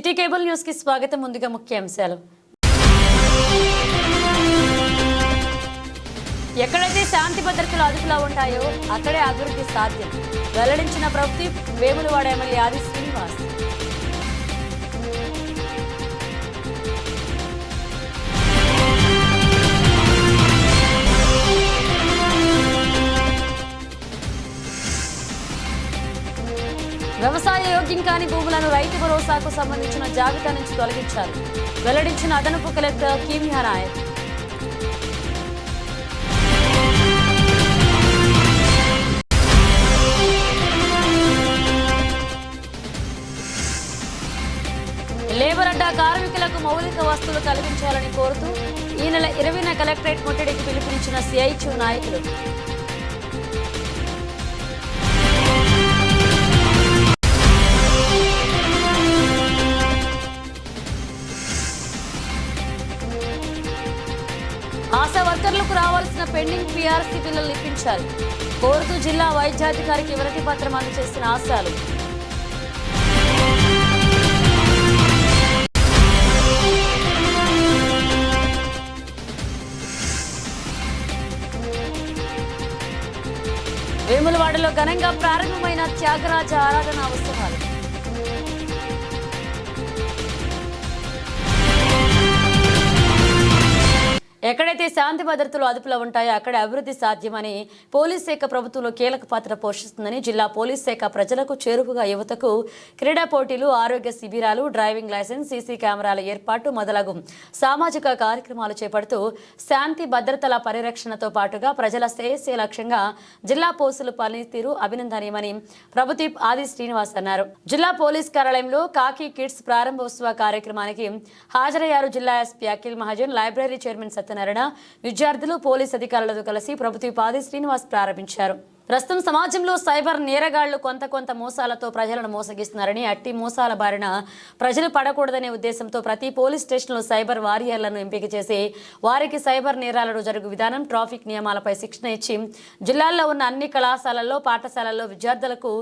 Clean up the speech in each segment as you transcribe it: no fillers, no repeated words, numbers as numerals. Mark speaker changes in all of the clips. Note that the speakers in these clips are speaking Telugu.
Speaker 1: సిటీ కేబుల్ న్యూస్ కి స్వాగతం. ముందుగా ముఖ్యాంశాలు. ఎక్కడైతే శాంతి భద్రతలు అదుపులో ఉంటాయో అక్కడే అభివృద్ధి సాధ్యం వెల్లడించిన ప్రభుత్వ వేములవాడ ఎమ్మెల్యే ఆది శ్రీనివాస్. వ్యవసాయ యోగ్యం కాని భూములను రైతు భరోసాకు సంబంధించిన జాబితా నుంచి తొలగించాలి వెల్లడించిన అదనపు కలెక్టర్ కీమియా నాయక్. లేబర్ అడ్డా కార్మికులకు మౌలిక వస్తువులు కల్పించాలని కోరుతూ ఈ నెల 20న కలెక్టరేట్ ముట్టడికి పిలుపునిచ్చిన సిఐటియు నాయకులు. ఆశా వర్కర్లకు రావాల్సిన పెండింగ్ పీఆర్సీ బిల్లులు ఇప్పించాలి కోరుతూ జిల్లా వైద్యాధికారికి వినతి పత్రం అందజేసిన ఆశాలు. వేములవాడలో ఘనంగా ప్రారంభమైన త్యాగరాజ ఆరాధన ఉత్సవాలు. ఎక్కడైతే శాంతి భద్రతలు అదుపులో ఉంటాయో అక్కడే అభివృద్ధి సాధ్యమని పోలీస్ శాఖ ప్రభుత్వంలో కీలక పాత్ర పోషిస్తుందని జిల్లా పోలీస్ శాఖ ప్రజలకు చేరువగా యువతకు క్రీడా పోటీలు, ఆరోగ్య శిబిరాలు, డ్రైవింగ్ లైసెన్స్, సీసీ కెమెరాల ఏర్పాటు మొదలగు సామాజిక కార్యక్రమాలు చేపడుతూ శాంతి భద్రతల పరిరక్షణతో పాటుగా ప్రజల శ్రేయస్సే లక్ష్యంగా జిల్లా పోలీసుల పనితీరు అభినందనీయమని ప్రభుత్వ ఆది శ్రీనివాస్ అన్నారు. జిల్లా పోలీస్ కార్యాలయంలో కాకి కిడ్స్ ప్రారంభోత్సవ కార్యక్రమానికి హాజరయ్యారు జిల్లా SP Akhil Mahajan, library chairman Satyanarayana, విద్యార్థులు, పోలీస్ అధికారులతో కలిసి ప్రభుత్వ ఆది శ్రీనివాస్ ప్రారంభించారు. ప్రస్తుతం సమాజంలో సైబర్ నేరగాళ్లు కొంత మోసాలతో ప్రజలను మోసగిస్తున్నారని, అట్టి మోసాల బారిన ప్రజలు పడకూడదనే ఉద్దేశంతో ప్రతి పోలీస్ స్టేషన్లో సైబర్ వారియర్లను ఎంపిక చేసి వారికి సైబర్ నేరాలను జరుగు విధానం, ట్రాఫిక్ నియమాలపై శిక్షణ ఇచ్చి జిల్లాల్లో ఉన్న అన్ని కళాశాలల్లో, పాఠశాలల్లో విద్యార్థులకు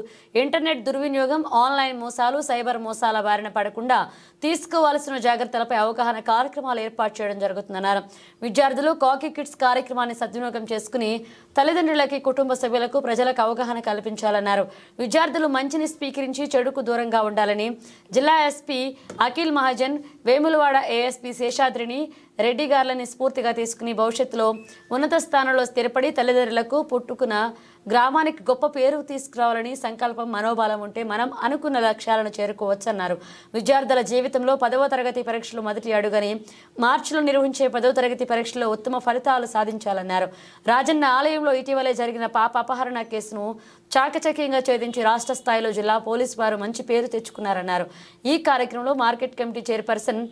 Speaker 1: ఇంటర్నెట్ దుర్వినియోగం, ఆన్లైన్ మోసాలు, సైబర్ మోసాల బారిన పడకుండా తీసుకోవాల్సిన జాగ్రత్తలపై అవగాహన కార్యక్రమాలు ఏర్పాటు చేయడం జరుగుతుందన్నారు. విద్యార్థులు కాకి కిడ్స్ కార్యక్రమాన్ని సద్వినియోగం చేసుకుని తల్లిదండ్రులకి, కుటుంబ సభ్యులకు, ప్రజలకు అవగాహన కల్పించాలన్నారు. విద్యార్థులు మంచిని స్వీకరించి చెడుకు దూరంగా ఉండాలని జిల్లా ఎస్పీ అఖిల్ మహాజన్, వేములవాడ ఏఎస్పీ శేషాద్రిని రెడ్డి గారులని స్ఫూర్తిగా తీసుకుని భవిష్యత్తులో ఉన్నత స్థానంలో స్థిరపడి తల్లిదండ్రులకు, పుట్టుకున్న గ్రామానికి గొప్ప పేరు తీసుకురావాలని సంకల్పం, మనోబలం ఉంటే మనం అనుకున్న లక్ష్యాలను చేరుకోవచ్చన్నారు. విద్యార్థుల జీవితంలో 10వ తరగతి పరీక్షలు మొదటి అడుగని మార్చిలో నిర్వహించే 10వ తరగతి పరీక్షలో ఉత్తమ ఫలితాలు సాధించాలన్నారు. రాజన్న ఆలయంలో ఇటీవలే జరిగిన పాప అపహరణ కేసును చాకచక్యంగా ఛేదించి రాష్ట్ర స్థాయిలో జిల్లా పోలీసు వారు మంచి పేరు తెచ్చుకున్నారన్నారు. ఈ కార్యక్రమంలో మార్కెట్ కమిటీ చైర్పర్సన్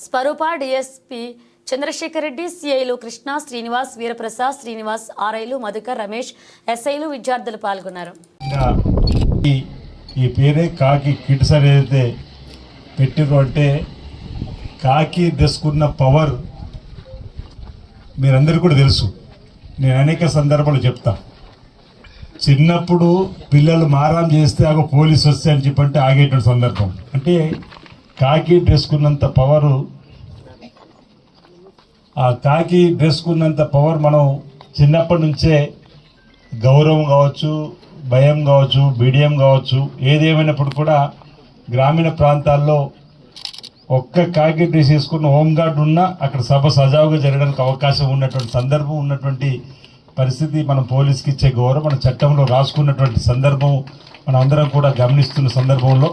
Speaker 1: స్వరూప, డిఎస్పీ చంద్రశేఖర్ రెడ్డి, సిఐలు కృష్ణ, శ్రీనివాస్, వీరప్రసాద్, శ్రీనివాస్, ఆర్ఐలు మధుకర్, రమేష్, ఎస్ఐలు, విద్యార్థులు పాల్గొన్నారు.
Speaker 2: ఈ పేరే కాకి కిడ్స్ అనేది పెట్టిరు అంటే కాకి తీసుకున్న పవర్ మీరందరికీ కూడా తెలుసు. నేను అనేక సందర్భాలు చెప్తా. చిన్నప్పుడు పిల్లలు మారాం చేస్తే ఆగ పోలీసు వస్తే అని చెప్పంటే ఆగేటువంటి సందర్భం. అంటే కాకి డ్రెస్కున్నంత పవరు, ఆ కాకి డ్రెస్కున్నంత పవర్ మనం చిన్నప్పటి నుంచే గౌరవం కావచ్చు, భయం కావచ్చు, బిడియం కావచ్చు, ఏదేమైనప్పుడు కూడా గ్రామీణ ప్రాంతాల్లో ఒక్క కాకి డ్రెస్ వేసుకున్న హోంగార్డ్ ఉన్నా అక్కడ సభ సజావుగా జరగడానికి అవకాశం ఉన్నటువంటి సందర్భం, ఉన్నటువంటి పరిస్థితి, మనం పోలీస్కి ఇచ్చే గౌరవం మన చట్టంలో రాసుకున్నటువంటి సందర్భం మనం అందరం కూడా గమనిస్తున్న సందర్భంలో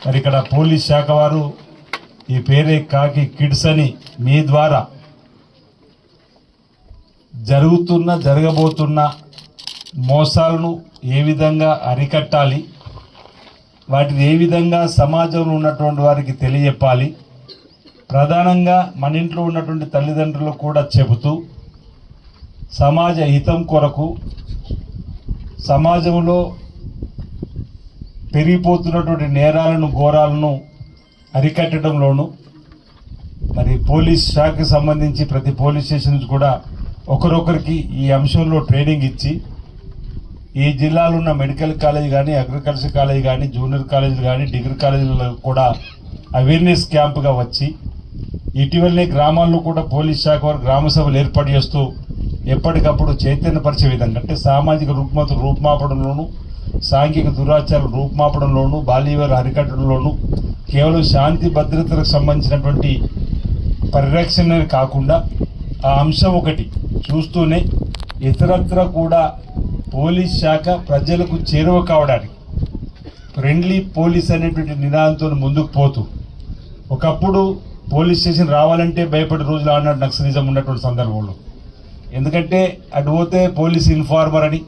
Speaker 2: మరి ఇక్కడ పోలీస్ శాఖ వారు ఈ పేరే కాకి కిడ్స్ అని మీ ద్వారా జరగబోతున్న మోసాలను ఏ విధంగా అరికట్టాలి, వాటిని ఏ విధంగా సమాజంలో ఉన్నటువంటి వారికి తెలియజెప్పాలి, ప్రధానంగా మన ఇంట్లో ఉన్నటువంటి తల్లిదండ్రులకు కూడా చెబుతూ సమాజ హితం కొరకు సమాజంలో పెరిగిపోతున్నటువంటి నేరాలను, ఘోరాలను అరికట్టడంలోనూ మరి పోలీస్ శాఖకు సంబంధించి ప్రతి పోలీస్ స్టేషన్ కూడా ఒకరొకరికి ఈ అంశంలో ట్రైనింగ్ ఇచ్చి ఈ జిల్లాలో ఉన్న మెడికల్ కాలేజ్ కానీ, అగ్రికల్చర్ కాలేజ్ కానీ, జూనియర్ కాలేజీలు కానీ, డిగ్రీ కాలేజీలలో కూడా అవేర్నెస్ క్యాంపుగా వచ్చి ఇటీవలనే గ్రామాల్లో కూడా పోలీస్ శాఖ వారు గ్రామ సభలు ఏర్పాటు చేస్తూ ఎప్పటికప్పుడు చైతన్యపరిచే విధంగా, అంటే సామాజిక రుగ్మతలు రూపుమాపడంలోనూ, సాంఘిక దురాచారం రూపుమాపడంలోనూ, బాల్యవివాహాలు అరికట్టడంలోనూ కేవలం శాంతి భద్రతలకు సంబంధించినటువంటి పరిరక్షణ కాకుండా ఆ అంశం ఒకటి చూస్తూనే ఇతరత్ర కూడా పోలీస్ శాఖ ప్రజలకు చేరువ కావడానికి ఫ్రెండ్లీ పోలీస్ అనేటువంటి నినాదంతో ముందుకు పోతూ, ఒకప్పుడు పోలీస్ స్టేషన్ రావాలంటే భయపడే రోజులు ఆనాడు నక్సలిజం ఉన్నటువంటి సందర్భంలో, ఎందుకంటే అటు పోతే పోలీస్ ఇన్ఫార్మర్ అని,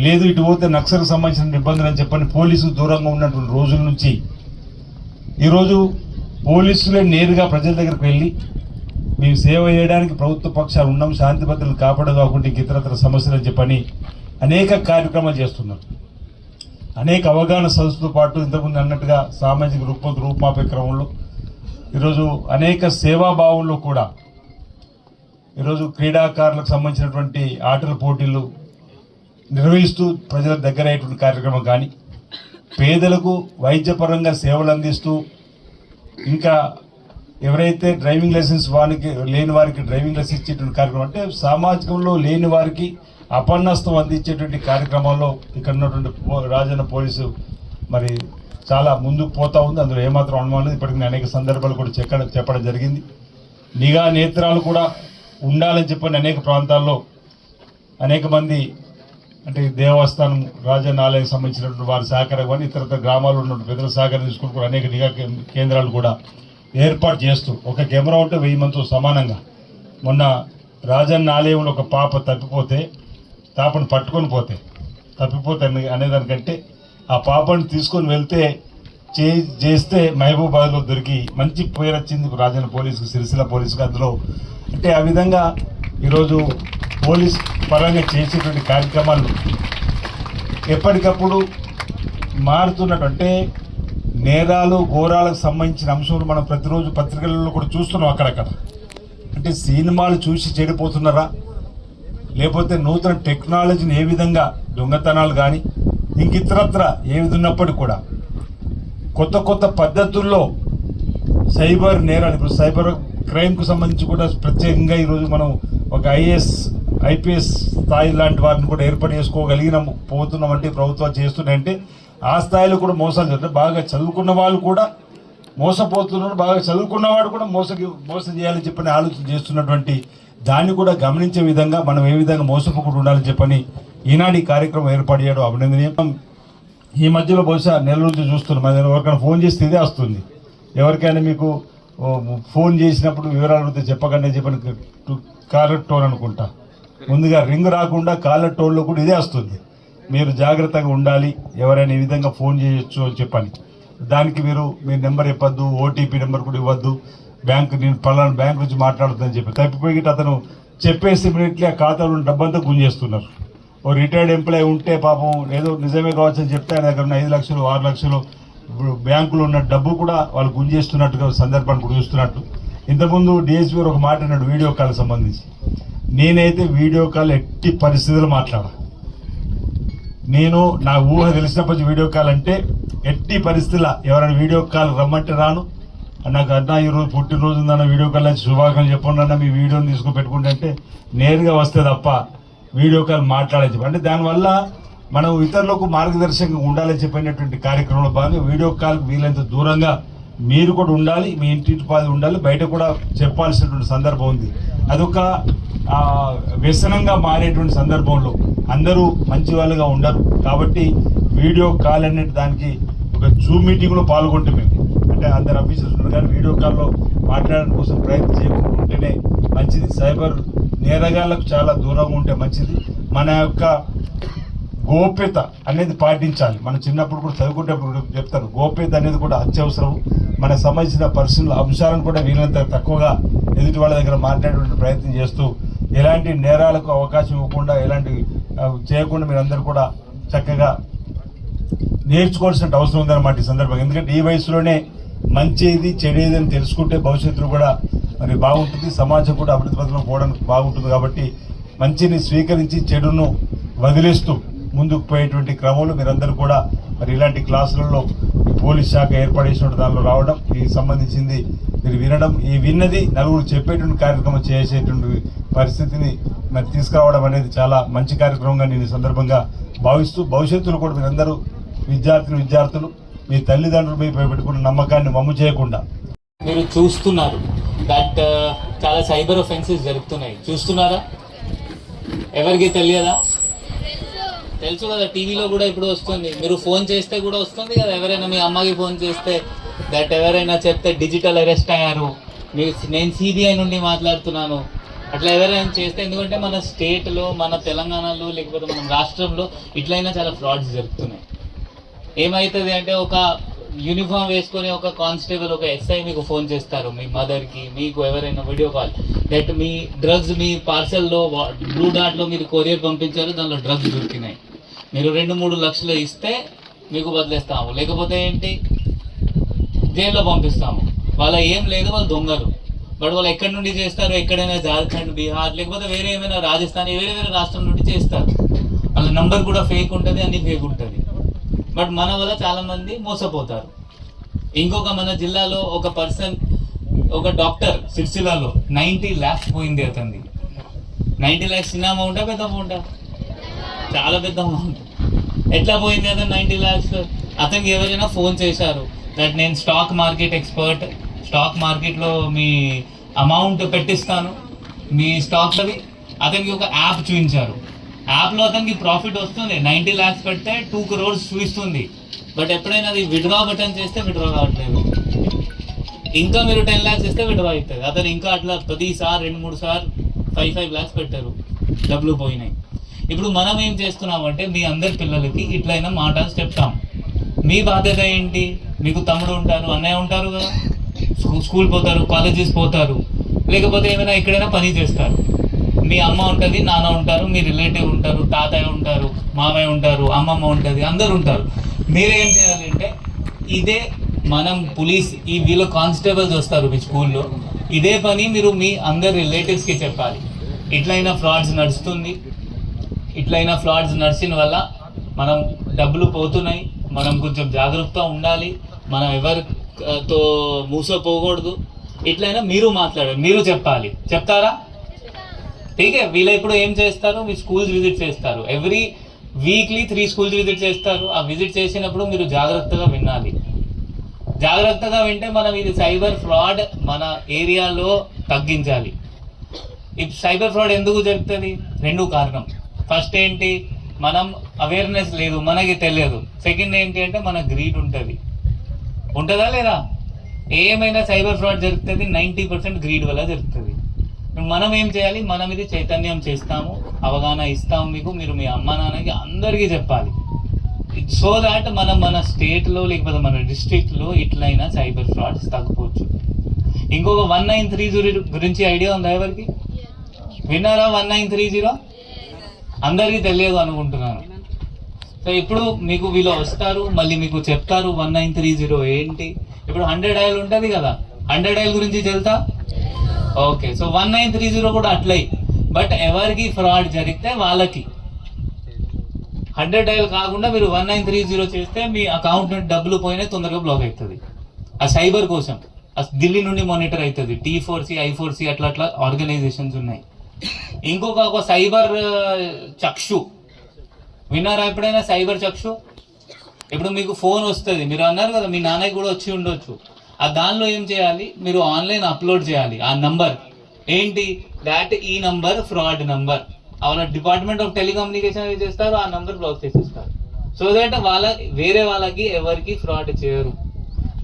Speaker 2: లేదు ఇటు పోతే నక్సల్కి సంబంధించిన ఇబ్బందులు అని చెప్పని పోలీసులు దూరంగా ఉన్నటువంటి రోజుల నుంచి ఈరోజు పోలీసులే నేరుగా ప్రజల దగ్గరికి వెళ్ళి మేము సేవ చేయడానికి ప్రభుత్వ పక్షాలు ఉన్నాం, శాంతి భద్రతలు కాపాడు కాకుండా ఇంక ఇతరత్ర సమస్యలు అని చెప్పని అనేక కార్యక్రమాలు చేస్తున్నారు. అనేక అవగాహన సదస్సుతో పాటు ఇంతకుముందు అన్నట్టుగా సామాజిక రూపమాపే క్రమంలో ఈరోజు అనేక సేవాభావంలో కూడా ఈరోజు క్రీడాకారులకు సంబంధించినటువంటి ఆటల పోటీలు నిర్వహిస్తూ ప్రజల దగ్గర అయ్యేటువంటి కార్యక్రమం కానీ, పేదలకు వైద్యపరంగా సేవలు అందిస్తూ, ఇంకా ఎవరైతే డ్రైవింగ్ లైసెన్స్ లేని వారికి డ్రైవింగ్ లైసెన్స్ ఇచ్చేటువంటి కార్యక్రమం, అంటే సామాజికంలో లేని వారికి అపన్నస్తం అందించేటువంటి కార్యక్రమాల్లో ఇక్కడ ఉన్నటువంటి రాజన్న పోలీసు మరి చాలా ముందుకు పోతా ఉంది. అందులో ఏమాత్రం అనుమానం లేదు. ఇప్పటికీ అనేక సందర్భాలు కూడా చెప్పడం జరిగింది. నిఘా నేత్రాలు కూడా ఉండాలని చెప్పని అనేక ప్రాంతాల్లో అనేక మంది, అంటే దేవస్థానం రాజన్న ఆలయానికి సంబంధించినటువంటి వారి సహకారం కానీ, ఇతర గ్రామాల్లో ఉన్న పెద్దల సహకారం తీసుకుని కూడా అనేక నిఘా కేంద్రాలు కూడా ఏర్పాటు చేస్తూ, ఒక కెమెరా ఉంటే 1000 మందితో సమానంగా. మొన్న రాజన్న ఆలయంలో ఒక పాప పాపను పట్టుకొని తప్పిపోతే అనేదానికంటే ఆ పాపను తీసుకొని వెళ్తే చేస్తే మహబూబాబాద్లో దొరికి మంచి పేరు వచ్చింది రాజన్న పోలీసుకు, సిరిసిల్ల పోలీసుకు. అందులో అంటే ఆ విధంగా ఈరోజు పోలీస్ పరంగా చేసేటువంటి కార్యక్రమాలు ఎప్పటికప్పుడు మారుతున్నట్టు, నేరాలు ఘోరాలకు సంబంధించిన అంశాలు మనం ప్రతిరోజు పత్రికలలో కూడా చూస్తున్నాం. అక్కడక్కడ అంటే సినిమాలు చూసి చెడిపోతున్నారా, లేకపోతే నూతన టెక్నాలజీని ఏ విధంగా దొంగతనాలు కానీ ఇంక ఇతరత్ర ఏ విధంగా ఉన్నప్పటికీ కూడా కొత్త పద్ధతుల్లో సైబర్ నేరాలు, ఇప్పుడు సైబర్ క్రైమ్కు సంబంధించి కూడా ప్రత్యేకంగా ఈరోజు మనం ఒక ఐపీఎస్ స్థాయి లాంటి వారిని కూడా ఏర్పాటు చేసుకోగలిగిన పోతున్నామంటే ప్రభుత్వాలు చేస్తున్నాయంటే ఆ స్థాయిలో కూడా మోసాలు జరుగుతాయి. బాగా చదువుకున్న వాళ్ళు కూడా మోసపోతున్నారు, బాగా చదువుకున్నవాడు కూడా మోసం చేయాలని చెప్పని ఆలోచన చేస్తున్నటువంటి దాన్ని కూడా గమనించే విధంగా మనం ఏ విధంగా మోసపోకుండా ఉండాలని చెప్పని ఈనాడు ఈ కార్యక్రమం ఏర్పాటు చేయడం అభినందనీయం. ఈ మధ్యలో బహుశా నెల రోజులు చూస్తున్నాం, మన ఎవరికైనా ఫోన్ చేస్తే ఇదే వస్తుంది. ఎవరికైనా మీకు ఫోన్ చేసినప్పుడు వివరాలు అడిగితే చెప్పకండి చెప్పని కాలర్ టోన్ అనుకుంటా, ముందుగా రింగ్ రాకుండా కాలర్ టోన్లో కూడా ఇదే వస్తుంది. మీరు జాగ్రత్తగా ఉండాలి, ఎవరైనా ఈ విధంగా ఫోన్ చేయొచ్చు అని చెప్పని. దానికి మీరు మీ నెంబర్ చెప్పొద్దు, ఓటీపీ నెంబర్ కూడా ఇవ్వద్దు, నేను పలానా బ్యాంక్ నుంచి మాట్లాడుతుందని చెప్పి తప్పిపోయి అతను చెప్పేసి ఇమీడియట్లీ ఆ ఖాతాలో డబ్బంతా గుంజేస్తున్నారు. ఓ రిటైర్డ్ ఎంప్లాయీ ఉంటే పాపం ఏదో నిజమే కావచ్చు అని చెప్తే ఆయన దగ్గర ఉన్న 5 లక్షలు 6 లక్షలు బ్యాంకులో ఉన్న డబ్బు కూడా వాళ్ళు గుంజేస్తున్నట్టుగా సందర్భాన్ని కూడా చూస్తున్నట్టు. ఇంతకుముందు డిఎస్పీ గారు ఒక మాట అన్నాడు వీడియో కాల్ సంబంధించి. నేనైతే వీడియో కాల్ ఎట్టి పరిస్థితుల్లో మాట్లాడా. నేను నా ఊహ తెలిసినప్పటి వీడియో కాల్ అంటే ఎట్టి పరిస్థితుల్లో ఎవరైనా వీడియో కాల్ రమ్మంటే రాను. నాకు అన్నా ఈరోజు పుట్టినరోజు ఉందన్న వీడియో కాల్ వచ్చి శుభాకాంక్షలు చెప్పండి అన్న, మీ వీడియోని తీసుకుని పెట్టుకుంటే అంటే నేరుగా వస్తే తప్ప వీడియో కాల్ మాట్లాడని చెప్పి, అంటే దానివల్ల మనం ఇతరులకు మార్గదర్శకంగా ఉండాలని చెప్పినటువంటి కార్యక్రమంలో భాగంగా వీడియో కాల్కి వీలైనంత దూరంగా మీరు కూడా ఉండాలి, మీ ఇంటి పాది ఉండాలి, బయట కూడా చెప్పాల్సినటువంటి సందర్భం ఉంది. అదొక వ్యసనంగా మారేటువంటి సందర్భంలో అందరూ మంచి వాళ్ళుగా ఉండరు. కాబట్టి వీడియో కాల్ అనే దానికి ఒక జూమ్ మీటింగ్లో పాల్గొంటే మేము, అంటే అందరు ఆఫీసర్స్ ఉన్నారు కానీ వీడియో కాల్లో మాట్లాడడం కోసం ప్రయత్నం చేయకుండా ఉంటేనే మంచిది. సైబర్ నేరగాళ్లకు చాలా దూరంగా ఉంటే మంచిది. మన యొక్క గోప్యత అనేది పాటించాలి. మనం చిన్నప్పుడు కూడా చదువుకుంటేప్పుడు చెప్తారు, గోప్యత అనేది కూడా అత్యవసరం. మనకు సంబంధించిన పర్సనల్ అంశాలను కూడా వీలంత తక్కువగా ఎదుటి వాళ్ళ దగ్గర మాట్లాడే ప్రయత్నం చేస్తూ ఎలాంటి నేరాలకు అవకాశం ఇవ్వకుండా, ఎలాంటి చేయకుండా మీరందరూ కూడా చక్కగా నేర్చుకోవాల్సిన అవసరం ఉందన్నమాట ఈ సందర్భంగా. ఎందుకంటే ఈ వయసులోనే మంచిది చెడేది అని తెలుసుకుంటే భవిష్యత్తులో కూడా మరి బాగుంటుంది, సమాజం కూడా అభివృద్ధి పథంలో పోవడానికి బాగుంటుంది. కాబట్టి మంచిని స్వీకరించి చెడును వదిలేస్తూ ముందుకు పోయేటువంటి క్రమంలో మీరందరూ కూడా మరి ఇలాంటి క్లాసులలో పోలీస్ శాఖ ఏర్పాటు చేసిన దానిలో రావడం, ఈ సంబంధించింది మీరు వినడం, ఈ విన్నది నలుగురు చెప్పేటువంటి కార్యక్రమం చేసేటువంటి పరిస్థితిని మరి తీసుకురావడం అనేది చాలా మంచి కార్యక్రమంగా నేను ఈ సందర్భంగా భావిస్తూ, భవిష్యత్తులో కూడా మీరందరూ విద్యార్థులు మీ తల్లిదండ్రులు మీ పెట్టుకున్న నమ్మకాన్ని వమ్ము చేయకుండా
Speaker 3: మీరు చూస్తున్నారు దట్ చాలా సైబర్ ఒఫెన్సెస్ జరుగుతున్నాయి. చూస్తున్నారా? ఎవరికి తెలియదా? తెలుసు కదా, టీవీలో కూడా ఇప్పుడు వస్తుంది. మీరు ఫోన్ చేస్తే కూడా వస్తుంది కదా, ఎవరైనా మీ అమ్మకి ఫోన్ చేస్తే దట్ ఎవరైనా చెప్తే డిజిటల్ అరెస్ట్ అయ్యారు, నేను సిబిఐ నుండి మాట్లాడుతున్నాను, అట్లా ఎవరైనా చేస్తే. ఎందుకంటే మన స్టేట్లో, మన తెలంగాణలో, లేకపోతే మన రాష్ట్రంలో ఇట్లయినా చాలా ఫ్రాడ్స్ జరుగుతున్నాయి. ఏమవుతుంది అంటే ఒక యూనిఫామ్ వేసుకొని ఒక కానిస్టేబుల్, ఒక ఎస్ఐ మీకు ఫోన్ చేస్తారు, మీ మదర్కి, మీకు ఎవరైనా వీడియో కాల్ దట్ మీ డ్రగ్స్ మీ పార్సల్లో బ్లూ డార్ట్లో మీరు కొరియర్ పంపించారు, దానిలో డ్రగ్స్ దొరికినాయి, మీరు 2-3 లక్షలు ఇస్తే మీకు వదిలేస్తాము, లేకపోతే ఏంటి జైల్లో పంపిస్తాము. వాళ్ళ ఏం లేదు, వాళ్ళు దొంగలు. బట్ వాళ్ళు ఎక్కడి నుండి చేస్తారు? ఎక్కడైనా జార్ఖండ్, బీహార్, లేకపోతే వేరే ఏమైనా రాజస్థాన్, వేరే వేరే రాష్ట్రం నుండి చేస్తారు. వాళ్ళ నంబర్ కూడా ఫేక్ ఉంటుంది, అన్ని ఫేక్ ఉంటుంది. బట్ మన వల్ల చాలా మంది మోసపోతారు. ఇంకొక మన జిల్లాలో ఒక పర్సన్, ఒక డాక్టర్ సిరిసిల్లలో 90 lakhs పోయింది అతనిది. 90 lakhs చిన్న అమౌంటా పెద్ద అమౌంటా? చాలా పెద్ద అమౌంట్. ఎట్లా పోయింది అతను 90 lakhs? అతనికి ఎవరైనా ఫోన్ చేశారు దట్ నేను స్టాక్ మార్కెట్ ఎక్స్పర్ట్, స్టాక్ మార్కెట్లో మీ అమౌంట్ పెట్టిస్తాను, మీ స్టాక్ అవి. అతనికి ఒక యాప్ చూపించారు. యాప్లో అతనికి ప్రాఫిట్ వస్తుంది. 90 lakhs పెడితే 2 crores చూపిస్తుంది. బట్ ఎప్పుడైనా అది విడ్రా బటన్ చేస్తే విడ్రా కావట్లేదు. ఇంకా మీరు 10 lakhs ఇస్తే విడ్రా అవుతుంది. అతను ఇంకా అట్లా ప్రతిసారి 2-3 సార్లు 5 lakhs పెట్టారు, డబ్బులు పోయినాయి. ఇప్పుడు మనం ఏం చేస్తున్నామంటే మీ అందరి పిల్లలకి ఇట్లయినా మాటలు చెప్తాం. మీ బాధ్యత ఏంటి? మీకు తమ్ముడు ఉంటారు, అన్నయ్య ఉంటారు కదా, స్కూల్ పోతారు, కాలేజెస్ పోతారు, లేకపోతే ఏమైనా ఎక్కడైనా పని చేస్తారు. మీ అమ్మ ఉంటుంది, నాన్న ఉంటారు, మీ రిలేటివ్ ఉంటారు, తాతయ్య ఉంటారు, మామయ్య ఉంటారు, అమ్మమ్మ ఉంటుంది, అందరు ఉంటారు. మీరేం చేయాలంటే ఇదే మనం పోలీస్ వీళ్ళ కానిస్టేబుల్స్ వస్తారు మీ స్కూల్లో, ఇదే పని మీరు మీ అందరు రిలేటివ్స్కి చెప్పాలి. ఇట్లయినా ఫ్రాడ్స్ నడుస్తుంది, ఇట్లయినా ఫ్రాడ్స్ నడిచిన వల్ల మనం డబ్బులు పోతున్నాయి, మనం కొంచెం జాగ్రత్తగా ఉండాలి, మనం ఎవరితో మూసపోకూడదు. ఇట్లయినా మీరు మాట్లాడాలి, మీరు చెప్పాలి. చెప్తారా? ఠీకే. వీళ్ళ ఇప్పుడు ఏం చేస్తారు, మీ స్కూల్స్ విజిట్ చేస్తారు. ఎవ్రీ వీక్లీ 3 schools విజిట్ చేస్తారు. ఆ విజిట్ చేసినప్పుడు మీరు జాగ్రత్తగా వినాలి. జాగ్రత్తగా వింటే మనం ఇది సైబర్ ఫ్రాడ్ మన ఏరియాలో తగ్గించాలి. ఈ సైబర్ ఫ్రాడ్ ఎందుకు జరుగుతుంది? 2 కారణం. ఫస్ట్ ఏంటి, మనం అవేర్నెస్ లేదు, మనకి తెలియదు. సెకండ్ ఏంటి అంటే మన గ్రీడ్ ఉంటుంది. ఉంటుందా లేదా? ఏమైనా సైబర్ ఫ్రాడ్ జరుగుతుంది 90% గ్రీడ్ వల్ల జరుగుతుంది. మనం ఏం చేయాలి? మనం ఇది చైతన్యం చేస్తాము, అవగాహన ఇస్తాము మీకు, మీరు మీ అమ్మ నాన్నకి అందరికీ చెప్పాలి. సో దాట్ మనం మన స్టేట్లో లేకపోతే మన డిస్ట్రిక్ట్లో ఇట్లయినా సైబర్ ఫ్రాడ్స్ తగ్గిపోవచ్చు. ఇంకొక 1930 గురించి ఐడియా ఉందా ఎవరికి? విన్నారా? 1930 అందరికీ తెలియదు అనుకుంటున్నాను. సో ఇప్పుడు మీకు వీళ్ళు వస్తారు, మళ్ళీ మీకు చెప్తారు 1930 ఏంటి. ఇప్పుడు 100 dial ఉంటుంది కదా, 100 dial గురించి తెలుసా? ఓకే. సో 1930 కూడా అట్లయి. బట్ ఎవరికి ఫ్రాడ్ జరిగితే వాళ్ళకి 100 dial కాకుండా మీరు 1930 చేస్తే మీ అకౌంట్ నుండి డబ్బులు పోయినా తొందరగా బ్లాక్ అవుతుంది. ఆ సైబర్ కోసం ఢిల్లీ నుండి మానిటర్ అవుతుంది. T4C, I4C అట్లా ఆర్గనైజేషన్స్ ఉన్నాయి. ఇంకొక సైబర్ చక్షు విన్నారా ఎప్పుడైనా? సైబర్ చక్షు. ఇప్పుడు మీకు ఫోన్ వస్తుంది, మీరు అన్నారు కదా మీ నాన్నకి కూడా వచ్చి ఉండొచ్చు. ఆ దానిలో ఏం చేయాలి, మీరు ఆన్లైన్ అప్లోడ్ చేయాలి ఆ నంబర్ ఏంటి, దాట్ ఈ నంబర్ ఫ్రాడ్ నంబర్. వాళ్ళ డిపార్ట్మెంట్ ఆఫ్ టెలికమ్యూనికేషన్ ఏం చేస్తారు, ఆ నంబర్ బ్లాక్ చేసేస్తారు. సో దట్ వేరే వాళ్ళకి ఎవరికి ఫ్రాడ్ చేయరు.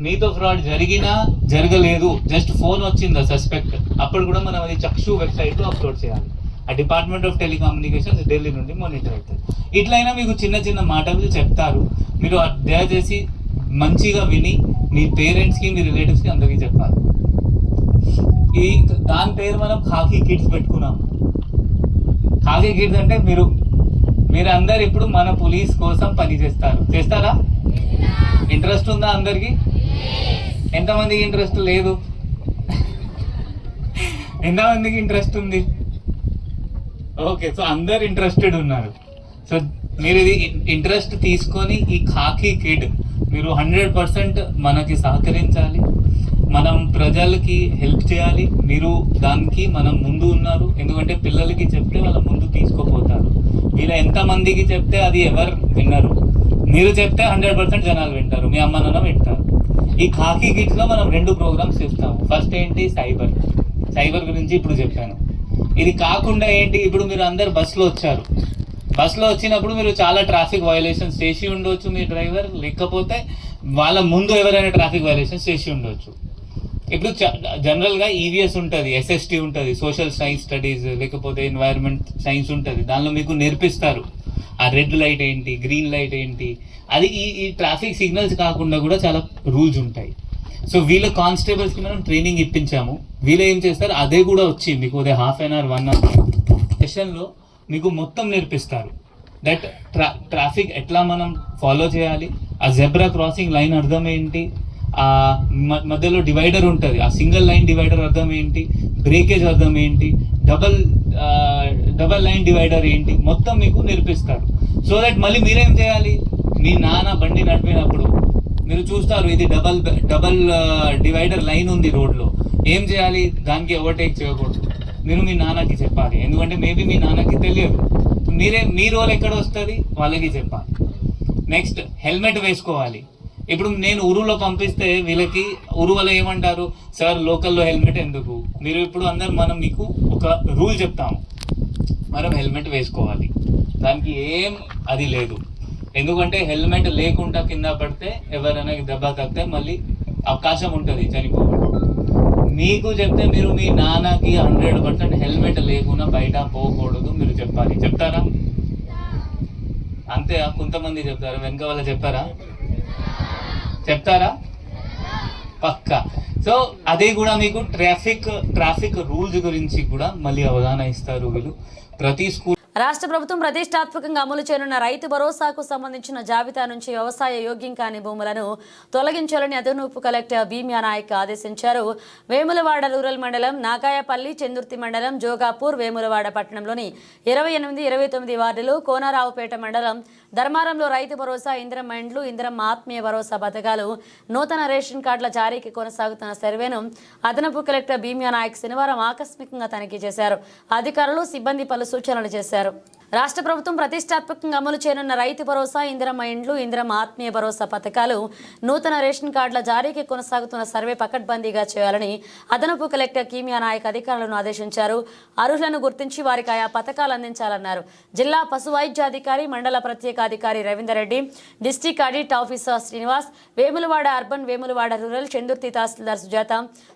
Speaker 3: మీతో ఫ్రాడ్ జరిగినా జరగలేదు, జస్ట్ ఫోన్ వచ్చిందా సస్పెక్ట్, అప్పుడు కూడా మనం అది చక్షు వెబ్సైట్ లో అప్లోడ్ చేయాలి. ఆ డిపార్ట్మెంట్ ఆఫ్ టెలికమ్యూనికేషన్ ఢిల్లీ నుండి మానిటర్ అవుతుంది. ఇట్లయినా మీకు చిన్న చిన్న మాటలు చెప్తారు, మీరు దయచేసి మంచిగా విని మీ పేరెంట్స్కి, మీ రిలేటివ్స్కి అందరికీ చెప్పాలి. దాని పేరు మనం ఖాకీ కిడ్స్ పెట్టుకున్నాం. ఖాకీ కిడ్స్ అంటే మీరు అందరు ఇప్పుడు మన పోలీస్ కోసం పని చేస్తారా? ఇంట్రెస్ట్ ఉందా అందరికి? ఎంతమందికి ఇంట్రెస్ట్ లేదు? ఎంతమందికి ఇంట్రెస్ట్ ఉంది? ఓకే. సో అందరు ఇంట్రెస్టెడ్ ఉన్నారు. సో మీరు ఇది ఇంట్రెస్ట్ తీసుకొని ఈ ఖాకీ కిడ్ మీరు 100% మనకి సహకరించాలి, మనం ప్రజలకి హెల్ప్ చేయాలి. మీరు దానికి మనం ముందు ఉన్నారు, ఎందుకంటే పిల్లలకి చెప్తే వాళ్ళ ముందు తీసుకుపోతారు. వీళ్ళ ఎంతమందికి చెప్తే అది ఎవరు విన్నారు, మీరు చెప్తే 100% జనాలు వింటారు, మీ అమ్మ నాన్న వింటారు. ఈ ఖాకీ కిడ్స్ లో మనం 2 ప్రోగ్రామ్స్ ఇస్తాము. ఫస్ట్ ఏంటి, సైబర్ గురించి ఇప్పుడు చెప్పాను. ఇది కాకుండా ఏంటి, ఇప్పుడు మీరు అందరు బస్సులో వచ్చారు, బస్సులో వచ్చినప్పుడు మీరు చాలా ట్రాఫిక్ వయలేషన్స్ చేసి ఉండొచ్చు మీ డ్రైవర్, లేకపోతే వాళ్ళ ముందు ఎవరైనా ట్రాఫిక్ వయలేషన్స్ చేసి ఉండొచ్చు. ఇప్పుడు జనరల్గా ఈవీఎస్ ఉంటుంది, ఎస్ఎస్టీ ఉంటుంది, సోషల్ సైన్స్ స్టడీస్ లేకపోతే ఎన్వైరన్మెంట్ సైన్స్ ఉంటుంది. దానిలో మీకు నేర్పిస్తారు ఆ రెడ్ లైట్ ఏంటి, గ్రీన్ లైట్ ఏంటి. అది ఈ ట్రాఫిక్ సిగ్నల్స్ కాకుండా కూడా చాలా రూల్స్ ఉంటాయి. సో వీళ్ళ కానిస్టేబుల్స్కి మనం ట్రైనింగ్ ఇప్పించాము. వీళ్ళు ఏం చేస్తారు, అదే కూడా వచ్చి మీకు అదే హాఫ్ అన్ అవర్ 1 అవర్ సెషన్లో మీకు మొత్తం నేర్పిస్తారు. దట్ ట్రాఫిక్ ఎట్లా మనం ఫాలో చేయాలి, ఆ జెబ్రా క్రాసింగ్ లైన్ అర్థం ఏంటి, ఆ మధ్యలో డివైడర్ ఉంటుంది, ఆ సింగిల్ లైన్ డివైడర్ అర్థం ఏంటి, బ్రేకేజ్ అర్థం ఏంటి, డబల్ లైన్ డివైడర్ ఏంటి, మొత్తం మీకు నేర్పిస్తారు. సో దట్ మళ్ళీ మీరేం చేయాలి, మీ నాన్న బండి నడిపినప్పుడు మీరు చూస్తారు ఇది డబల్ డివైడర్ లైన్ ఉంది రోడ్లో, ఏం చేయాలి, దానికి ఓవర్టేక్ చేయకూడదు. మీరు మీ నాన్నకి చెప్పాలి, ఎందుకంటే మేబీ మీ నాన్నకి తెలియదు. మీ రోల్ ఎక్కడ వస్తుంది వాళ్ళకి చెప్పాలి. నెక్స్ట్ హెల్మెట్ వేసుకోవాలి. ఇప్పుడు నేను ఊరులో పంపిస్తే వీళ్ళకి ఊరు వల్ల ఏమంటారు, సార్ లోకల్లో హెల్మెట్ ఎందుకు, మీరు ఇప్పుడు మనం మీకు ఒక రూల్ చెప్తాము, మనం హెల్మెట్ వేసుకోవాలి, దానికి ఏం అది లేదు. ఎందుకంటే హెల్మెట్ లేకుండా కింద పడితే ఎవరైనా దెబ్బ తగ్గితే మళ్ళీ అవకాశం ఉంటుంది చనిపోవడం. మీకు చెప్తే మీరు మీ నాన్నకి 100% హెల్మెట్ లేకుండా బయట పోకూడదు మీరు చెప్పాలి. చెప్తారా? అంతే, కొంతమంది చెప్తారు, వెనక వాళ్ళ చెప్పారా, చెప్తారా? పక్కా. సో అదే కూడా మీకు ట్రాఫిక్ రూల్స్ గురించి కూడా మళ్ళీ అవగాహన ఇస్తారు వీళ్ళు. ప్రతి స్కూల్
Speaker 1: రాష్ట్ర ప్రభుత్వం ప్రతిష్టాత్మకంగా అమలు చేయనున్న రైతు భరోసాకు సంబంధించిన జాబితా నుంచి వ్యవసాయ యోగ్యం కాని భూములను తొలగించాలని అదనపు కలెక్టర్ భీమ్యా నాయక్ ఆదేశించారు. వేములవాడ రూరల్ మండలం, నాగాయపల్లి, చందుర్తి మండలం, జోగాపూర్, వేములవాడ పట్టణంలోని 28, 29 వార్డులు, కోనరావుపేట మండలం ధర్మారంలో రైతు భరోసా, ఇందిరమ్మ ఇండ్లు, ఇందిరమ్మ ఆత్మీయ భరోసా పథకాలు, నూతన రేషన్ కార్డుల జారీకి కొనసాగుతున్న సర్వేను అదనపు కలెక్టర్ భీమ్యా నాయక్ శనివారం ఆకస్మికంగా తనిఖీ చేశారు. అధికారులు, సిబ్బంది పలు సూచనలు చేశారు. రాష్ట్ర ప్రభుత్వం ప్రతిష్టాత్మకంగా అమలు చేయనున్న రైతు భరోసా, ఇందిరమ్మ ఇండ్లు, ఇందిరమ్మ ఆత్మీయ భరోసా పథకాలు, నూతన రేషన్ కార్డుల జారీకి కొనసాగుతున్న సర్వే పకడ్బందీగా చేయాలని అదనపు కలెక్టర్ భీమ్యా నాయక్ అధికారులను ఆదేశించారు. అర్హులను గుర్తించి వారికి ఆయా పథకాలు అందించాలన్నారు. జిల్లా పశు వైద్యాధికారి, మండల ప్రత్యేక అధికారి Ravinder Reddy, district audit officer Srinivas, Vemulawada urban, Vemulawada rural, Chandurthi తహసీల్దార్ Sujatha,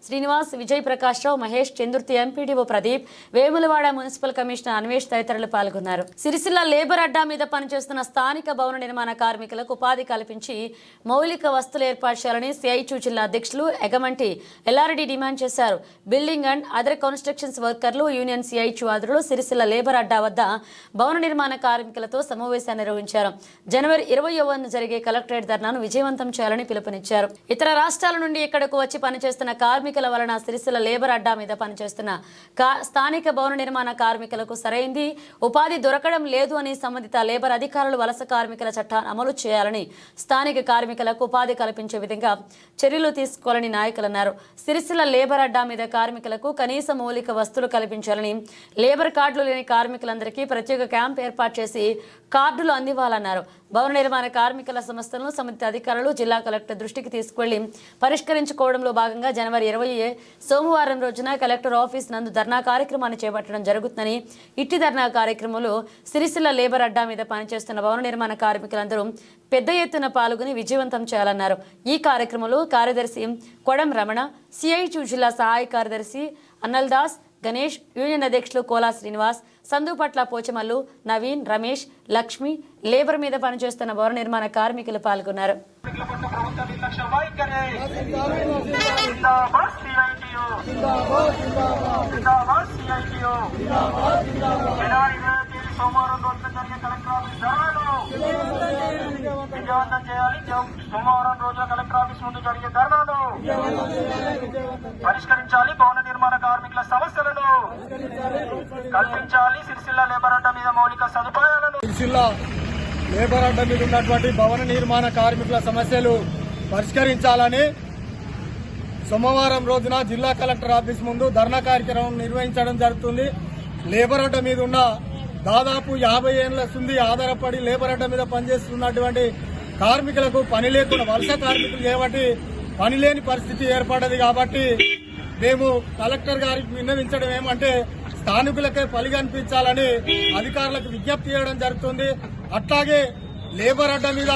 Speaker 1: Srinivas, Vijay Prakash Rao, Mahesh, Chandurthi MPDO Pradeep, Vemulawada municipal commissioner Anvesh తదితరులు పాల్గొన్నారు. సిరిసిల్ల లేబర్ అడ్డా మీద పనిచేస్తున్న స్థానిక భవన నిర్మాణ కార్మికులకు ఉపాధి కల్పించి మౌలిక వస్తువులు ఏర్పాటు చేయాలని సిఐచు జిల్లా అధ్యక్షులు ఎగమంటి ఎల్ఆర్డి డిమాండ్ చేశారు. బిల్డింగ్ అండ్ అదర్ కన్స్ట్రక్షన్స్ వర్కర్లు యూనియన్ సిఐచు ఆధ్వర్యంలో సిరిసిల్ల లేబర్ అడ్డా వద్ద భవన నిర్మాణ కార్మికులతో సమావేశాన్ని నిర్వహించారు. జనవరి 20న జరిగే కలెక్టరేట్ ధర్నాను విజయవంతం చేయాలని పిలుపునిచ్చారు. ఇతర రాష్ట్రాల నుండి ఇక్కడకు వచ్చి పనిచేస్తున్న కార్మికుల వలన సిరిసిల్ల లేబర్ అడ్డా మీద పనిచేస్తున్న స్థానిక భవన నిర్మాణ కార్మికులకు సరైంది ఉపాధి దొరకడం లేదు అని సంబంధిత లేబర్ అధికారులు వలస కార్మికుల చట్టాన్ని అమలు చేయాలని, స్థానిక కార్మికులకు ఉపాధి కల్పించే విధంగా చర్యలు తీసుకోవాలని నాయకులు అన్నారు. సిరిసిల్ల లేబర్ అడ్డా మీద కార్మికులకు కనీస మౌలిక వస్తువులు కల్పించాలని, లేబర్ కార్డులు లేని కార్మికులందరికీ ప్రత్యేక క్యాంప్ ఏర్పాటు చేసి కార్డులు అందివ్వాలన్నారు. భవన నిర్మాణ కార్మికుల సమస్యలను సంబంధిత అధికారులు జిల్లా కలెక్టర్ దృష్టికి తీసుకువెళ్లి పరిష్కరించుకోవడంలో భాగంగా జనవరి 20 సోమవారం రోజున కలెక్టర్ ఆఫీస్ నందు ధర్నా కార్యక్రమాన్ని చేపట్టడం జరుగుతుందని, ఇట్టి ధర్నా కార్యక్రమంలో సిరిసిల్ల లేబర్ అడ్డా మీద పనిచేస్తున్న భవన నిర్మాణ కార్మికులందరూ పెద్ద ఎత్తున పాల్గొని విజయవంతం చేయాలన్నారు. ఈ కార్యక్రమంలో కార్యదర్శి కొడం రమణ, సిఐచు జిల్లా సహాయ కార్యదర్శి అన్నల్దాస్, గణేష్, యూనియన్ అధ్యక్షులు కోలా శ్రీనివాస్, సందుపట్ల పోచమల్లు, నవీన్, రమేష్, లక్ష్మి, లేబర్ మీద పనిచేస్తున్న భవన నిర్మాణ కార్మికులు పాల్గొన్నారు.
Speaker 4: సోమవారం రోజున జరిగే కలెక్టర్ ఆఫీస్ ధర్నాను విజయవంతం చేయాలి. సోమవారం రోజున కలెక్టర్ ఆఫీస్ ముందు జరిగే ధర్నాను పరిష్కరించాలి. భవన నిర్మాణ కార్మికుల సమస్యలను కల్పించాలి. సిరిసిల్ల లేబర్ అడ్డా మీద మౌలిక సదుపాయాలను
Speaker 5: లేబర్ అడ్డ మీద ఉన్నటువంటి భవన నిర్మాణ కార్మికుల సమస్యలు పరిష్కరించాలని సోమవారం రోజున జిల్లా కలెక్టర్ ఆఫీస్ ముందు ధర్నా కార్యక్రమం నిర్వహించడం జరుగుతుంది. లేబర్ అడ్డ మీద ఉన్న దాదాపు 50 ఏళ్ల నుండి ఆధారపడి లేబర్ అడ్డ మీద పనిచేస్తున్నటువంటి కార్మికులకు పని లేకుండా వలస కార్మికులు కాబట్టి పని లేని పరిస్థితి ఏర్పడ్డది. కాబట్టి మేము కలెక్టర్ గారికి విన్నవించడం ఏమంటే స్థానికులకే పని కనిపించాలని అధికారులకు విజ్ఞప్తి చేయడం జరుగుతుంది. అట్లాగే లేబర్ అడ్డ మీద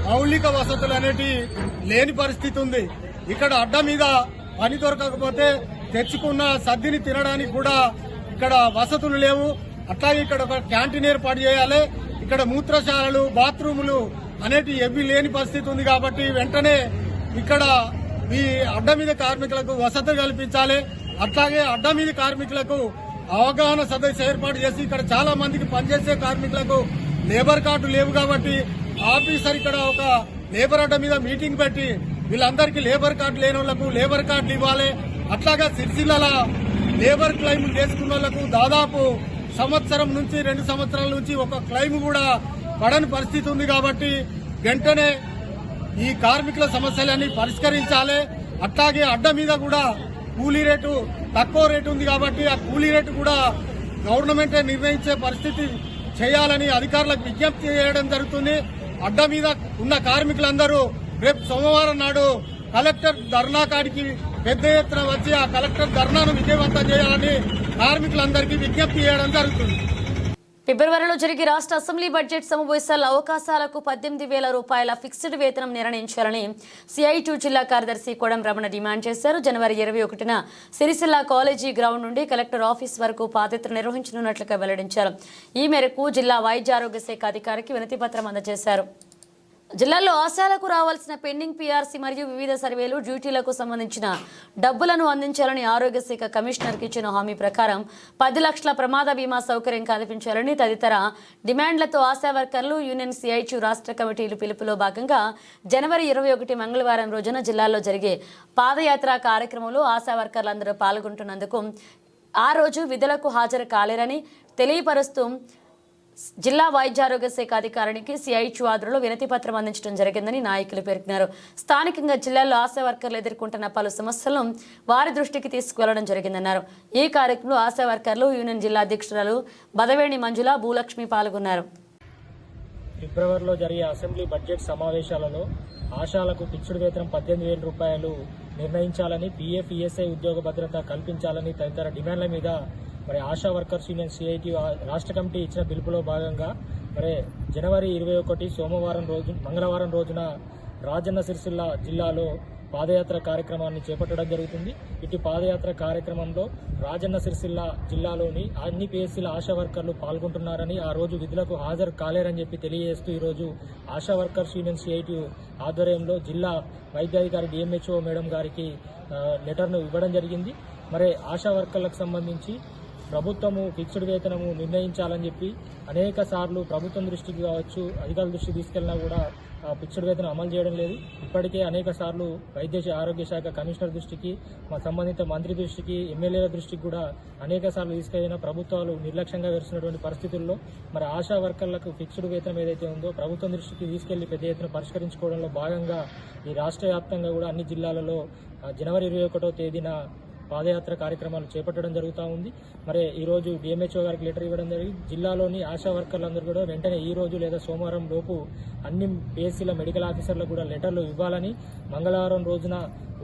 Speaker 5: మౌలిక వసతులు అనేటి లేని పరిస్థితి ఉంది. ఇక్కడ అడ్డ మీద పని దొరకకపోతే తెచ్చుకున్న సద్దిని తినడానికి కూడా ఇక్కడ వసతులు లేవు. అట్లాగే ఇక్కడ ఒక క్యాంటీన్ ఏర్పాటు చేయాలి. ఇక్కడ మూత్రశాలలు బాత్రూములు అనేటి ఏవి లేని పరిస్థితి ఉంది. కాబట్టి వెంటనే ఇక్కడ ఈ అడ్డ మీద కార్మికులకు వసతులు కల్పించాలి. అట్లాగే అడ్డ మీద కార్మికులకు అవగాహన సదస్సు ఏర్పాటు చేసి ఇక్కడ చాలా మందికి పనిచేసే కార్మికులకు లేబర్ కార్డు లేవు కాబట్టి ఆఫీసర్ ఇక్కడ ఒక లేబర్ అడ్డ మీద మీటింగ్ పెట్టి వీళ్ళందరికీ లేబర్ కార్డు లేని వాళ్లకు లేబర్ కార్డులు ఇవ్వాలి. అట్లాగా సిరిసిల్ల లేబర్ క్లెయిమ్ చేసుకున్న వాళ్లకు దాదాపు సంవత్సరం నుంచి 2 సంవత్సరాల నుంచి ఒక క్లెయిమ్ కూడా పడని పరిస్థితి ఉంది. కాబట్టి వెంటనే ఈ కార్మికుల సమస్యలన్నీ పరిష్కరించాలి. అట్లాగే అడ్డ మీద కూడా కూలీ రేటు తక్కువ రేటు ఉంది కాబట్టి ఆ కూలీ రేటు కూడా గవర్నమెంటే నిర్ణయించే పరిస్థితి చేయాలని అధికారులకు విజ్ఞప్తి చేయడం జరుగుతుంది. అడ్డ మీద ఉన్న కార్మికులందరూ రేపు సోమవారం నాడు కలెక్టర్ ధర్నా కాడికి పెద్ద ఎత్తున వచ్చి ఆ కలెక్టర్ ధర్నాను విజయవంతం చేయాలని కార్మికులందరికీ విజ్ఞప్తి చేయడం జరుగుతుంది.
Speaker 1: ఫిబ్రవరిలో జరిగే రాష్ట్ర అసెంబ్లీ బడ్జెట్ సమావేశాల అవకాశాలకు 18,000 రూపాయల ఫిక్స్డ్ వేతనం నిర్ణయించాలని CITU జిల్లా కార్యదర్శి కోడం రమణ డిమాండ్ చేశారు. జనవరి 21న సిరిసిల్ల కాలేజీ గ్రౌండ్ నుండి కలెక్టర్ ఆఫీస్ వరకు పాదయాత్ర నిర్వహించనున్నట్లుగా వెల్లడించారు. ఈ మేరకు జిల్లా వైద్య ఆరోగ్య శాఖ అధికారికి వినతిపత్రం అందజేశారు. జిల్లాలో ఆశాలకు రావాల్సిన పెండింగ్ PRC మరియు వివిధ సర్వేలు డ్యూటీలకు సంబంధించిన డబ్బులను అందించాలని ఆరోగ్య శాఖ కమిషనర్కి ఇచ్చిన హామీ ప్రకారం 10 లక్షల ప్రమాద బీమా సౌకర్యం కల్పించాలని తదితర డిమాండ్లతో ఆశా వర్కర్లు యూనియన్ CITU రాష్ట్ర కమిటీలు పిలుపులో భాగంగా జనవరి 21 మంగళవారం రోజున జిల్లాలో జరిగే పాదయాత్ర కార్యక్రమంలో ఆశా వర్కర్లందరూ పాల్గొంటున్నందుకు ఆ రోజు విధులకు హాజరు కాలేరని తెలియపరుస్తూ జిల్లా వైద్య ఆరోగ్య శాఖ అధికారికి CITU ఆధ్వర్యంలో వినతి పత్రం అందించడం జరిగిందని నాయకులు పేర్కొన్నారు. స్థానికంగా జిల్లాలో ఆశా వర్కర్లు ఎదుర్కొంటున్న పలు సమస్యలను వారి దృష్టికి తీసుకువెళ్లడం జరిగిందన్నారు. ఈ కార్యక్రమంలో ఆశా వర్కర్లు యూనియన్ జిల్లా అధ్యక్షురాలు బదవేణి మంజుల, భూలక్ష్మి పాల్గొన్నారు.
Speaker 6: ఫిబ్రవరిలో జరిగే అసెంబ్లీ బడ్జెట్ సమావేశాలలో ఆశాలకు ఫిక్స్డ్ వేతనం 18,000 రూపాయలు నిర్ణయించాలని, PF ESI ఉద్యోగ భద్రత కల్పించాలని తదితర డిమాండ్ల మీద మరి ఆశా వర్కర్స్ యూనియన్ CITU రాష్ట్ర కమిటీ ఇచ్చిన పిలుపులో భాగంగా మరి జనవరి 21 మంగళవారం రోజున రాజన్న సిరిసిల్ల జిల్లాలో పాదయాత్ర కార్యక్రమాన్ని చేపట్టడం జరుగుతుంది. ఇటు పాదయాత్ర కార్యక్రమంలో రాజన్న సిరిసిల్ల జిల్లాలోని అన్ని PSCల ఆశా వర్కర్లు పాల్గొంటున్నారని, ఆ రోజు విధులకు హాజరు కాలేరని చెప్పి తెలియజేస్తూ ఈరోజు ఆశా వర్కర్స్ యూనియన్ CITU ఆధ్వర్యంలో జిల్లా వైద్యాధికారి DMHO మేడం గారికి లెటర్ను ఇవ్వడం జరిగింది. మరి ఆశా వర్కర్లకు సంబంధించి ప్రభుత్వము ఫిక్స్డ్ వేతనము నిర్ణయించాలని చెప్పి అనేక సార్లు ప్రభుత్వం దృష్టికి కావచ్చు, అధికారుల దృష్టికి తీసుకెళ్లినా కూడా ఫిక్స్డ్ వేతనం అమలు చేయడం లేదు. ఇప్పటికే అనేక సార్లు వైద్య ఆరోగ్య శాఖ కమిషనర్ దృష్టికి, మా సంబంధిత మంత్రి దృష్టికి, ఎమ్మెల్యేల దృష్టికి కూడా అనేక సార్లు తీసుకెళ్లిన ప్రభుత్వాలు నిర్లక్ష్యంగా వేస్తున్నటువంటి పరిస్థితుల్లో మరి ఆశా వర్కర్లకు ఫిక్స్డ్ వేతనం ఏదైతే ఉందో ప్రభుత్వం దృష్టికి తీసుకెళ్లి పెద్ద ఎత్తున పరిష్కరించుకోవడంలో భాగంగా ఈ రాష్ట్ర వ్యాప్తంగా కూడా అన్ని జిల్లాలలో జనవరి 21వ తేదీన పాదయాత్ర కార్యక్రమాలు చేపట్టడం జరుగుతూ ఉంది. మరి ఈ రోజు DMHO గారికి లెటర్ ఇవ్వడం జరిగింది. జిల్లాలోని ఆశా వర్కర్లందరూ కూడా వెంటనే ఈ రోజు లేదా సోమవారం లోపు అన్ని PSCల మెడికల్ ఆఫీసర్లకు కూడా లెటర్లు ఇవ్వాలని, మంగళవారం రోజున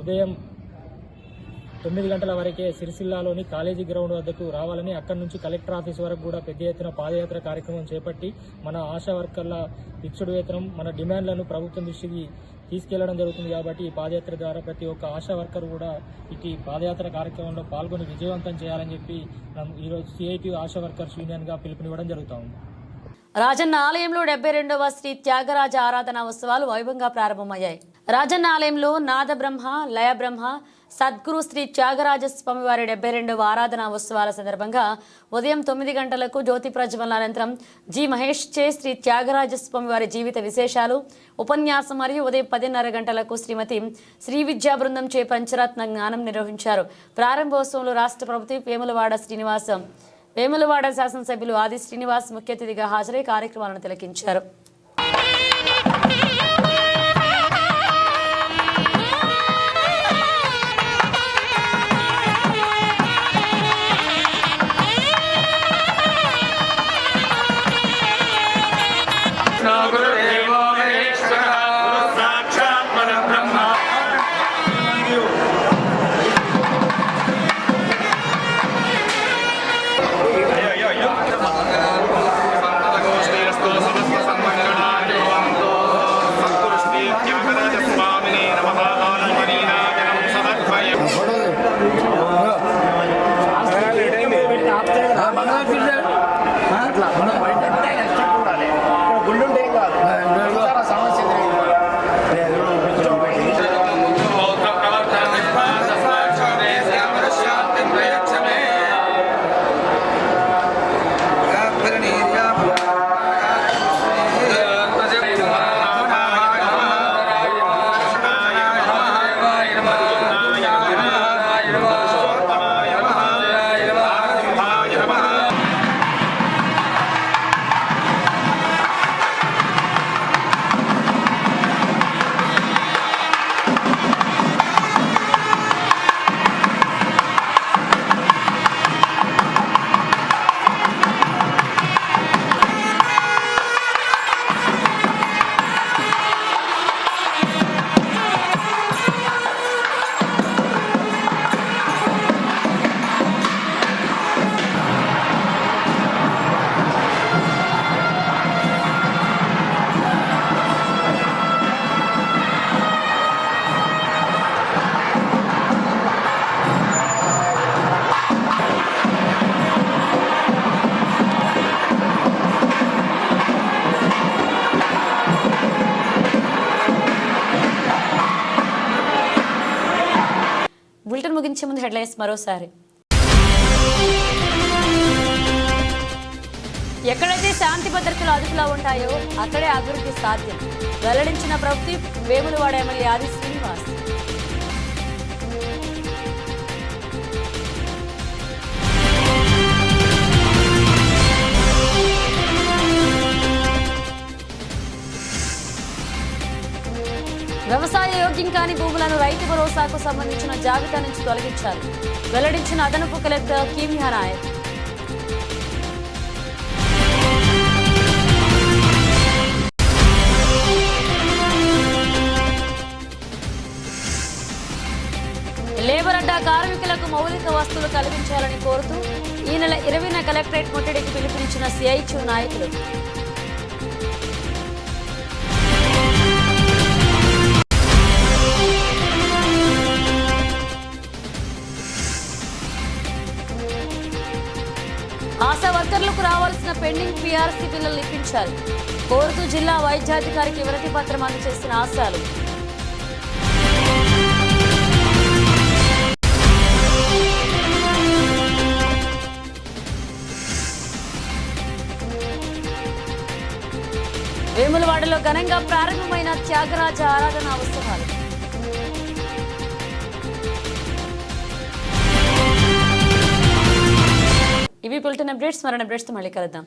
Speaker 6: ఉదయం 9 గంటల వరకే సిరిసిల్లాలోని కాలేజీ గ్రౌండ్ వద్దకు రావాలని, అక్కడి నుంచి కలెక్టర్ ఆఫీస్ వరకు కూడా పెద్ద ఎత్తున పాదయాత్ర కార్యక్రమం చేపట్టి మన ఆశా వర్కర్ల ఫిక్స్డ్ వేతనం, మన డిమాండ్లను ప్రభుత్వం దృష్టికి తీసుకెళ్లడం జరుగుతుంది. కాబట్టి ఈ పాదయాత్ర ద్వారా ప్రతి ఒక్క ఆశా వర్కర్ కూడా ఇటు పాదయాత్ర కార్యక్రమంలో పాల్గొని విజయవంతం చేయాలని చెప్పి ఈరోజు CITU ఆశా వర్కర్స్ యూనియన్ గా పిలుపునివ్వడం జరుగుతూ ఉంది.
Speaker 1: రాజన్న ఆలయంలో 72వ శ్రీ త్యాగరాజ ఆరాధన ఉత్సవాలు వైభవంగా ప్రారంభమయ్యాయి. రాజన్న ఆలయంలో నాద బ్రహ్మ, లయ బ్రహ్మ, సద్గురు శ్రీ త్యాగరాజ స్వామివారి 72వ ఆరాధన ఉత్సవాల సందర్భంగా ఉదయం 9 గంటలకు జ్యోతి ప్రజ్వలన అనంతరం G. మహేష్ చే శ్రీ త్యాగరాజ స్వామివారి జీవిత విశేషాలు ఉపన్యాసం మరియు ఉదయం 10:30 గంటలకు శ్రీమతి శ్రీ విద్యా బృందం చే పంచరత్న జ్ఞానం నిర్వహించారు. ప్రారంభోత్సవంలో రాష్ట్ర ప్రభుత్వ వేములవాడ శాసనసభ్యులు ఆది శ్రీనివాస్ ముఖ్య అతిథిగా హాజరై కార్యక్రమాలను తిలకించారు. బులెటిన్ ముగించే ముందు హెడ్లైన్స్ మరోసారి. ఎక్కడైతే శాంతి భద్రతలు అదుపులో ఉంటాయో అక్కడే అభివృద్ధి సాధ్యం వెల్లడించిన ప్రభుత్వ వేములవాడ ఎమ్మెల్యే ఆది శ్రీనివాస్. వ్యవసాయ యోగ్యం కాని భూములను రైతు భరోసాకు సంబంధించిన జాబితా నుంచి తొలగించాలి వెల్లడించిన అదనపు కలెక్టర్ కీమియా నాయక్. లేబర్ అడ్డా కార్మికులకు మౌలిక వస్తువులు కల్పించాలని కోరుతూ ఈ నెల 20న కలెక్టరేట్ ముట్టడికి పిలుపునిచ్చిన సిఐటియు నాయకులు. ఆశా వర్కర్లకు రావాల్సిన పెండింగ్ పీఆర్సీ బిల్లులు ఇప్పించాలి కోరుతూ జిల్లా వైద్యాధికారికి వినతి పత్రం అందజేసిన ఆశాలు. వేములవాడలో ఘనంగా ప్రారంభమైన త్యాగరాజ ఆరాధన ఉత్సవాలు. ఇవి బులెటిన్ అప్డేట్స్. మరణ అప్డేట్స్తో మళ్ళీ కలుద్దాం.